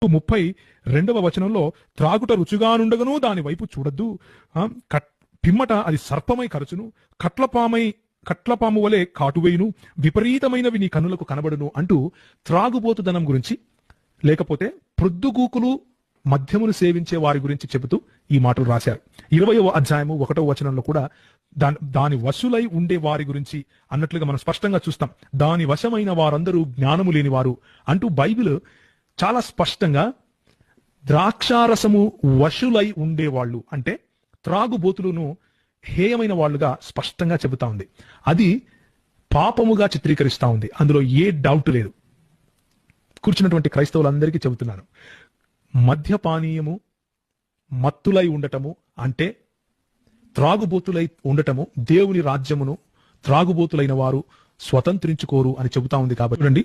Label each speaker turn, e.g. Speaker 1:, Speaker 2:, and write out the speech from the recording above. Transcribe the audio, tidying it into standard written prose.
Speaker 1: 32 త్రాగుట రుచిగానుండగను దాని వైపు చూడద్దు, పిమ్మట అది సర్పమై కరచును, కట్లపాము వలె కాటువేయును, విపరీతమైనవి నీ కన్నులకు కనబడును అంటూ త్రాగుబోతుదనం గురించి, లేకపోతే ప్రొద్దుగూకులు మద్యమును సేవించే వారి గురించి చెబుతూ ఈ మాటలు రాశారు. 20వ అధ్యాయము 1వ వచనంలో కూడా దాని వశులై ఉండే వారి గురించి అన్నట్లుగా మనం స్పష్టంగా చూస్తాం. దాని వశమైన వారందరూ జ్ఞానము లేని వారు అంటూ బైబిల్ చాలా స్పష్టంగా ద్రాక్షారసము వశులై ఉండేవాళ్ళు అంటే త్రాగుబోతులను హేయమైన వాళ్ళుగా స్పష్టంగా చెబుతా ఉంది. అది పాపముగా చిత్రీకరిస్తా ఉంది, అందులో ఏ డౌట్ లేదు. కూర్చున్నటువంటి క్రైస్తవులందరికీ చెబుతున్నాను, మద్యపానీయము మత్తులై ఉండటము అంటే త్రాగుబోతులై ఉండటము, దేవుని రాజ్యమును త్రాగుబోతులైన వారు స్వతంత్రించుకోరు అని చెబుతా ఉంది. కాబట్టి చూడండి,